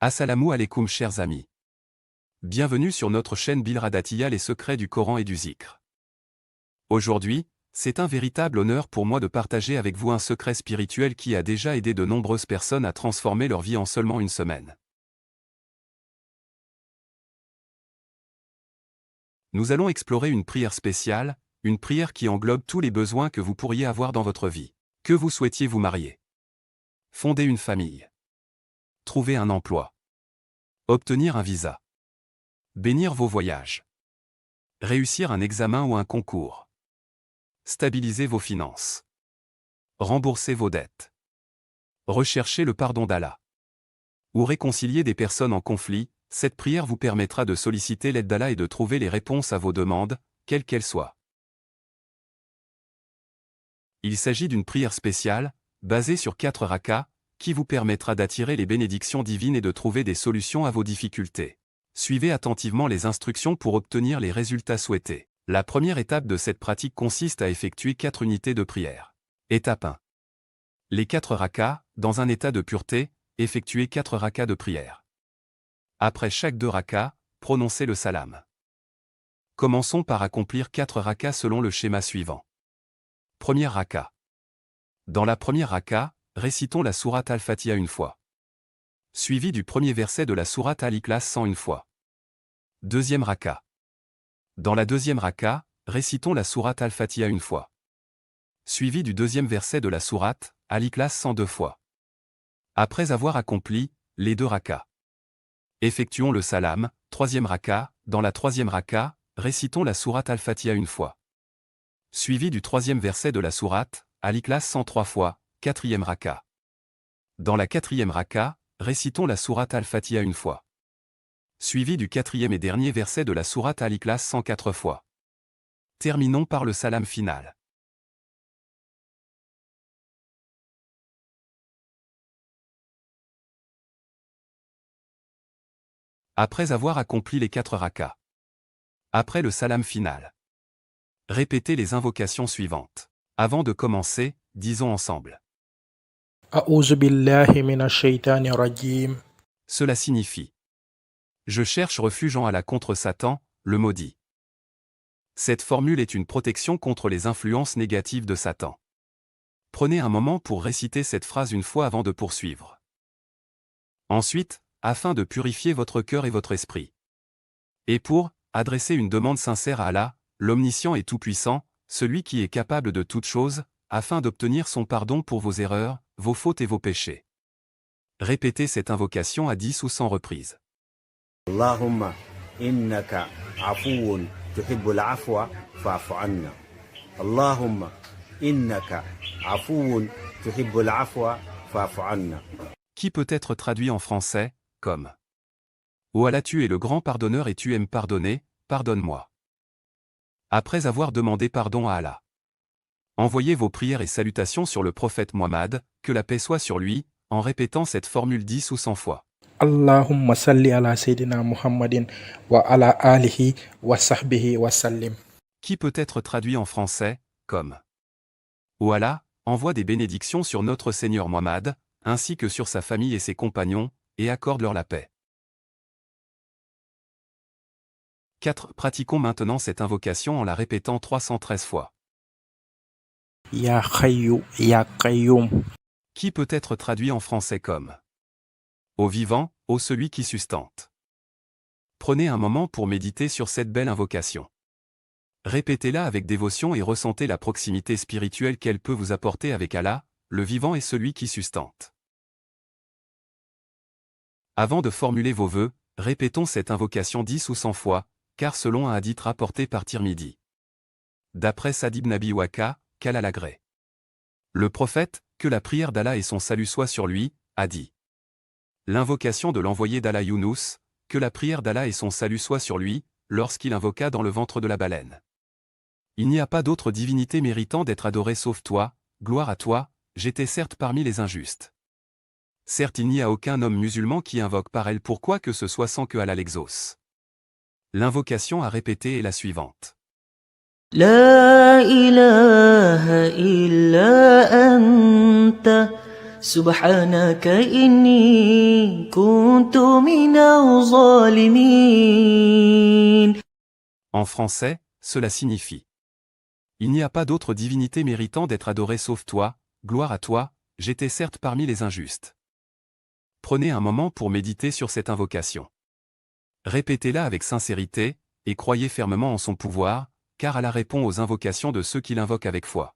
Assalamu alaikum chers amis. Bienvenue sur notre chaîne Bilradatiya les secrets du Coran et du Zikr. Aujourd'hui, c'est un véritable honneur pour moi de partager avec vous un secret spirituel qui a déjà aidé de nombreuses personnes à transformer leur vie en seulement une semaine. Nous allons explorer une prière spéciale, une prière qui englobe tous les besoins que vous pourriez avoir dans votre vie. Que vous souhaitiez vous marier, fonder une famille, trouver un emploi, obtenir un visa, bénir vos voyages, réussir un examen ou un concours, stabiliser vos finances, rembourser vos dettes, rechercher le pardon d'Allah, ou réconcilier des personnes en conflit. Cette prière vous permettra de solliciter l'aide d'Allah et de trouver les réponses à vos demandes, quelles qu'elles soient. Il s'agit d'une prière spéciale, basée sur 4 rakas, qui vous permettra d'attirer les bénédictions divines et de trouver des solutions à vos difficultés. Suivez attentivement les instructions pour obtenir les résultats souhaités. La première étape de cette pratique consiste à effectuer 4 unités de prière. Étape 1. Les 4 rakas, dans un état de pureté, effectuez 4 rakas de prière. Après chaque 2 rakas, prononcez le salam. Commençons par accomplir 4 rakas selon le schéma suivant. Première raka. Dans la première raka, récitons la sourate Al-Fatiha une fois. Suivi du premier verset de la sourate Al-Ikhlas 101 fois. Deuxième raka. Dans la deuxième raka, récitons la sourate Al-Fatiha une fois. Suivi du deuxième verset de la sourate Al-Ikhlas 102 fois. Après avoir accompli les 2 rakas, effectuons le salam. Troisième raka. Dans la troisième raka, récitons la sourate Al-Fatiha une fois. Suivi du troisième verset de la sourate Al-Ikhlas 103 fois. Quatrième raka. Dans la quatrième raka, récitons la sourate Al-Fatiha une fois. Suivi du quatrième et dernier verset de la sourate Al-Ikhlas 104 fois. Terminons par le salam final. Après avoir accompli les 4 rakas. Après le salam final. Répétez les invocations suivantes. Avant de commencer, disons ensemble. أعوذ بالله من الشيطان الرجيم. Cela signifie: je cherche refuge en Allah contre Satan, le maudit. Cette formule est une protection contre les influences négatives de Satan. Prenez un moment pour réciter cette phrase une fois avant de poursuivre. Ensuite, afin de purifier votre cœur et votre esprit. Et pour adresser une demande sincère à Allah, l'omniscient et tout-puissant, celui qui est capable de toutes choses, afin d'obtenir son pardon pour vos erreurs, vos fautes et vos péchés. Répétez cette invocation à 10 ou 100 reprises. Allahumma innaka afuwun tuhibbul afwa fa'fu anna. Allahumma innaka afuwun tuhibbul afwa fa'fu anna. Qui peut être traduit en français comme: Ô Allah, tu es le grand pardonneur et tu aimes pardonner, pardonne-moi. Après avoir demandé pardon à Allah, envoyez vos prières et salutations sur le prophète Muhammad, que la paix soit sur lui, en répétant cette formule 10 ou 100 fois. Allahumma salli ala Sayyidina Muhammadin wa ala alihi wa sahbihi wa sallim. Qui peut être traduit en français comme: Ô Allah, envoie des bénédictions sur notre Seigneur Muhammad, ainsi que sur sa famille et ses compagnons, et accorde-leur la paix. 4. Pratiquons maintenant cette invocation en la répétant 313 fois. Ya Hayyu Ya Qayyum. Qui peut être traduit en français comme: Ô vivant, ô celui qui sustente. Prenez un moment pour méditer sur cette belle invocation. Répétez-la avec dévotion et ressentez la proximité spirituelle qu'elle peut vous apporter avec Allah, le vivant et celui qui sustente. Avant de formuler vos vœux, répétons cette invocation 10 ou 100 fois, car selon un hadith rapporté par Tirmidhi, d'après Sa'd ibn Abi Waqa, qu'Allah l'agrée, le prophète, que la prière d'Allah et son salut soient sur lui, a dit: l'invocation de l'envoyé d'Allah Younous, que la prière d'Allah et son salut soient sur lui, lorsqu'il invoqua dans le ventre de la baleine. Il n'y a pas d'autre divinité méritant d'être adorée sauf toi, gloire à toi, j'étais certes parmi les injustes. Certes, il n'y a aucun homme musulman qui invoque par elle pour quoi que ce soit sans que Allah l'exauce. L'invocation à répéter est la suivante. لا إله إلا أنت سبحانك إني كنت من الظالمين. En français, cela signifie: il n'y a pas d'autre divinité méritant d'être adorée sauf toi, gloire à toi, j'étais certes parmi les injustes. Prenez un moment pour méditer sur cette invocation. Répétez-la avec sincérité, et croyez fermement en son pouvoir, car Allah répond aux invocations de ceux qui l'invoquent avec foi.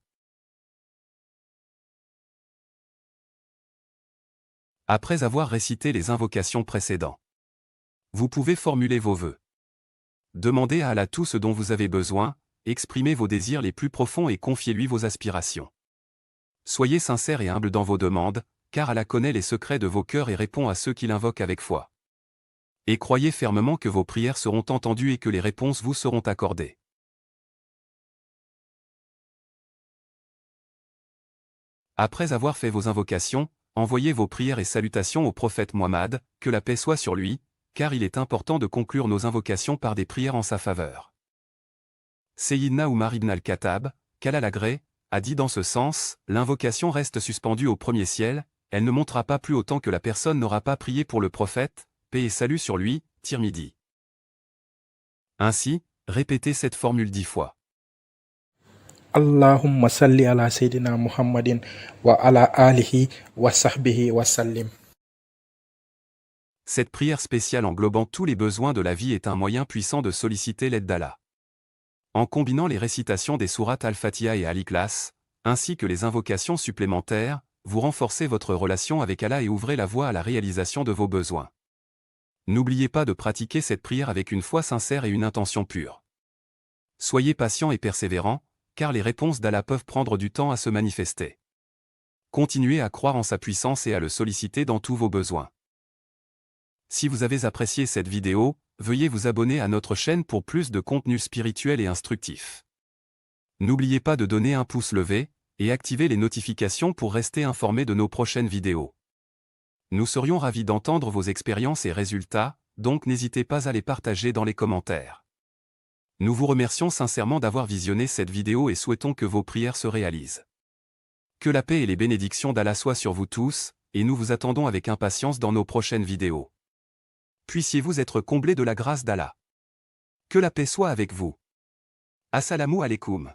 Après avoir récité les invocations précédentes, vous pouvez formuler vos vœux. Demandez à Allah tout ce dont vous avez besoin, exprimez vos désirs les plus profonds et confiez-lui vos aspirations. Soyez sincères et humbles dans vos demandes, car Allah connaît les secrets de vos cœurs et répond à ceux qui l'invoquent avec foi. Et croyez fermement que vos prières seront entendues et que les réponses vous seront accordées. Après avoir fait vos invocations, envoyez vos prières et salutations au prophète Muhammad, que la paix soit sur lui, car il est important de conclure nos invocations par des prières en sa faveur. Sayyidna Umar ibn al-Khattab, qu'Allah l'agrée, a dit dans ce sens, l'invocation reste suspendue au premier ciel, elle ne montera pas plus haut tant que la personne n'aura pas prié pour le prophète, paix et salut sur lui, Tirmidhi. Ainsi, répétez cette formule 10 fois. Allahumma salli ala Sayyidina Muhammadin wa ala alihi wa sahbihi wa sallim. Cette prière spéciale englobant tous les besoins de la vie est un moyen puissant de solliciter l'aide d'Allah. En combinant les récitations des sourates Al-Fatiha et Al-Ikhlas, ainsi que les invocations supplémentaires, vous renforcez votre relation avec Allah et ouvrez la voie à la réalisation de vos besoins. N'oubliez pas de pratiquer cette prière avec une foi sincère et une intention pure. Soyez patient et persévérant, car les réponses d'Allah peuvent prendre du temps à se manifester. Continuez à croire en sa puissance et à le solliciter dans tous vos besoins. Si vous avez apprécié cette vidéo, veuillez vous abonner à notre chaîne pour plus de contenu spirituel et instructif. N'oubliez pas de donner un pouce levé, et activer les notifications pour rester informé de nos prochaines vidéos. Nous serions ravis d'entendre vos expériences et résultats, donc n'hésitez pas à les partager dans les commentaires. Nous vous remercions sincèrement d'avoir visionné cette vidéo et souhaitons que vos prières se réalisent. Que la paix et les bénédictions d'Allah soient sur vous tous, et nous vous attendons avec impatience dans nos prochaines vidéos. Puissiez-vous être comblés de la grâce d'Allah. Que la paix soit avec vous. Assalamu alaikum.